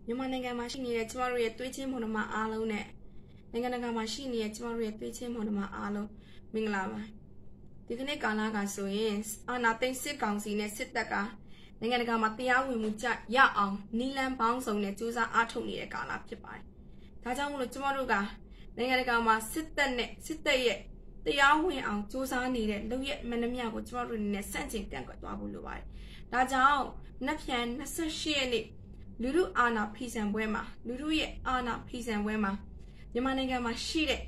မြန်မာနိုင်ငံမှာရှိနေတဲ့ကျမတို့ရဲ့တွေးချင်းမော်နှမအားလုံးနဲ့နိုင်ငံတကာမှာရှိနေတဲ့ကျမတို့ရဲ့တွေးချင်းမော်နှမအားလုံးမင်္ဂလာပါဒီကနေ့ကာလကဆိုရင်အာဏာသိမ်းစစ်ကောင်စီနဲ့စစ်တပ်ကနိုင်ငံတကာမှာတရားဝင်မှုရအောင်နီလန်ပေါင်းစုံနဲ့စူးစမ်းအားထုတ်နေတဲ့ကာလဖြစ်ပါတယ်ဒါကြောင့်မို့လို့ကျမတို့ကနိုင်ငံတကာမှာစစ်တပ်ရဲ့တရားဝင်အောင်စူးစမ်းနေတဲ့လုပ်ရက်မှန်သမျှကိုကျမတို့အနေနဲ့စန့်ကျင်ကန့်ကွက်သွားဖို့လိုပါတယ်ဒါကြောင့်နက်ဖြန်28ရက်နေ့လူထုအာဏာဖီဆန်ပွဲမှာလူထုရဲ့အာဏာဖီဆန်ပွဲမှာမြန်မာနိုင်ငံမှာရှိတဲ့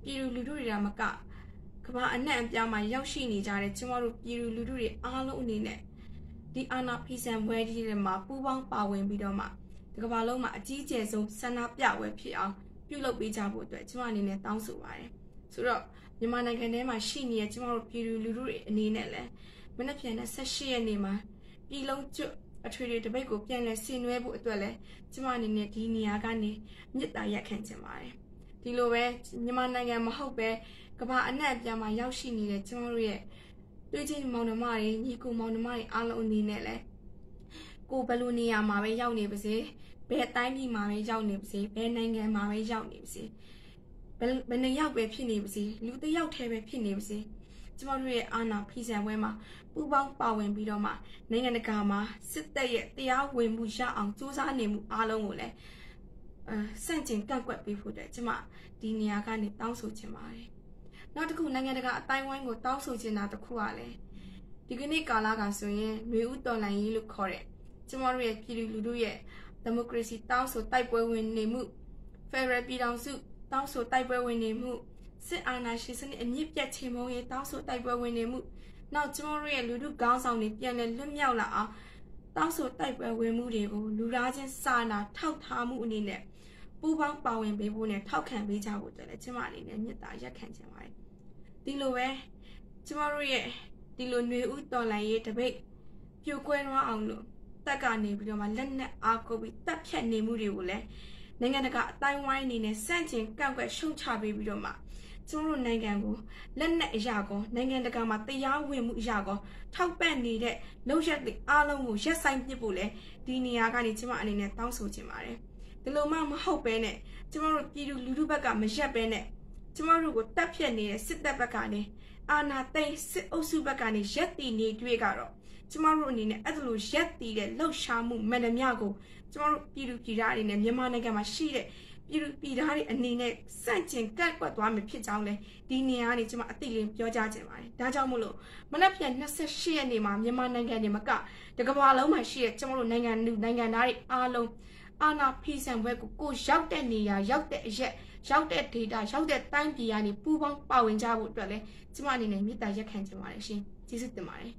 ပြည်သူလူထုတွေကမကကမ္ဘာအနှံ့အပြားမှာရောက်ရှိနေကြတဲ့ကျမတို့ပြည်သူလူထုတွေအားလုံးအနေနဲ့ဒီအာဏာဖီဆန်ပွဲကြီးတွေမှာပူးပေါင်းပါဝင်ပြီးတော့မှဒီကမ္ဘာလုံးမှာအကြီးကျယ်ဆုံးဆန္ဒပြပွဲဖြစ်အောင်ပြုလုပ်ပေးကြဖို့အတွက်ကျမအနေနဲ့တောင်းဆိုပါတယ်ဆိုတော့မြန်မာနိုင်ငံထဲမှာရှိနေတဲ့ကျမတို့ပြည်သူလူထုတွေအနေနဲ့လည်းမနက်ဖြန်28ရက်နေ့မှာပြည်လုံးကျွတ်အထွေထွေတပိတ်ကိုပြန်လည်ဆင်နွှဲဖို့အတွက်လည်းကျမအနေနဲ့ဒီနေရာကနေမြစ်တာရက်ခံချင်ပါတယ်ဒီလိုပဲမြန်မာနိုင်ငံမဟုတ်ပဲကမ္ဘာအနှံ့အပြားမှာရောက်ရှိနေတဲ့ကျမတို့ရဲ့တွေ့ချင်းမောင်နှမတွေညီကိုမောင်နှမတွေအားလုံးအနေနဲ့လည်းကိုဘယ်လိုနေရာမှာပဲရောက်နေပါစေဘယ်အတိုင်းပြည်မှာပဲရောက်နေပါစေဘယ်နိုင်ငံမှာပဲရောက်နေပါစေဘယ်နှယောက်ပဲဖြစ်နေပါစေလူတစ်ယောက်တည်းပဲဖြစ်နေပါစေကျမတို့ရဲ့အာဏာဖီဆန်ပွဲမှာပူပေါင်းပါဝင်ပြီးတော့မှနိုင်ငံတကာမှာစစ်တပ်ရဲ့တရားဝင်မှုရအောင်စူးစမ်းနေမှုအားလုံးကိုလည်းစန့်ကျင်ကန့်ကွက်ပေးဖို့အတွက်ကျမဒီနေရာကနေတောင်းဆိုချင်ပါတယ်နောက်တစ်ခုနိုင်ငံတကာအတိုင်းဝိုင်းကိုတောင်းဆိုချင်တာတစ်ခုကလည်းဒီကနေ့ကာလကဆိုရင်မျိုးဥတော်လှန်ရေးလို့ခေါ်တဲ့ကျမတို့ရဲ့ပြည်သူလူထုရဲ့ဒီမိုကရေစီတောင်းဆိုတိုက်ပွဲဝင်နေမှုဖက်ဒရယ်ပြည်ထောင်စုတောင်းဆိုတိုက်ပွဲဝင်နေမှုစစ်အာဏာရှင်စနစ်အမြင့်ပြတ်ချေမှုရေးတောင်းဆိုတိုက်ပွဲဝင်နေမှုနောက်ကျမတို့ရဲ့လူထုခေါင်းဆောင်တွေပြန်လည်လွတ်မြောက်လာအောင်တောင်းဆိုတိုက်ပွဲဝင်မှုတွေကိုလူသားချင်းစာနာထောက်ထားမှုအနေနဲ့ပူးပေါင်းပါဝင်ပေးဖို့နဲ့ထောက်ခံပေးကြဖို့အတွက်လည်းကျမအနေနဲ့မြစ်တာရက်ခံချင်ပါတယ်ဒီလိုပဲကျမတို့ရဲ့ဒီလိုຫນွေဥတော်လှန်ရေးတပိတ်ပြိုကွဲသွားအောင်လို့တက်ကနေပြီးတော့မှလက်နက်အားကိုပြီးတပ်ဖြတ်နေမှုတွေကိုလည်းနိုင်ငံတကာအတိုင်းဝိုင်းအနေနဲ့စန့်ကျင်ကန့်ကွက်ရှုံချပေးပြီးတော့မှကျမတို့နိုင်ငံကိုလက်နက်အရာကောနိုင်ငံတကာမှာတရားဝင်မှုအရာကောထောက်ပံ့နေတဲ့လုပ်ရက်တွေအားလုံးကိုရက်ဆိုင်ပစ်ဖို့လဲဒီနေရာကနေကျမအနေနဲ့တောင်းဆိုချင်ပါတယ်ဒီလိုမှမဟုတ်ပဲနဲ့ကျမတို့ပြည်သူလူထုဘက်ကမရက်ပဲနဲ့ကျမတို့ကိုတပ်ဖြတ်နေတဲ့စစ်တပ်ဘက်ကနေအာဏာသိမ်းစစ်အုပ်စုဘက်ကနေရက်တီနေတွေ့ကတော့ကျမတို့အနေနဲ့အဲ့လိုရက်တီတဲ့လှုပ်ရှားမှုမှန်သမျှကိုကျမတို့ပြည်သူပြည်သားတွေနဲ့မြန်မာနိုင်ငံမှာရှိတဲ့ပြည်သူပြည်သားတွေအနေနဲ့စန့်ကျင်ကန့်ကွက်သွားမယ်ဖြစ်ကြောင်းလဲဒီနေရာကနေကျမအသိလေးပြောကြားချင်ပါတယ်ဒါကြောင့်မို့လို့မနက်ဖြန်28ရက်နေ့မှာမြန်မာနိုင်ငံတွေမကတကမ္ဘာလုံးမှာရှိတဲ့ကျမတို့နိုင်ငံသားတွေအားလုံးအာဏာဖီဆန်ဘွဲကိုရောက်တဲ့နေရာရောက်တဲ့အရက်ရောက်တဲ့ data ရောက်တဲ့တိုင်းပြည်ကနေပူးပေါင်းပါဝင်ကြဖို့အတွက်လဲကျမအနေနဲ့မြစ်တာရက်ခံချင်ပါတယ်ရှင်ကျေးဇူးတင်ပါတယ်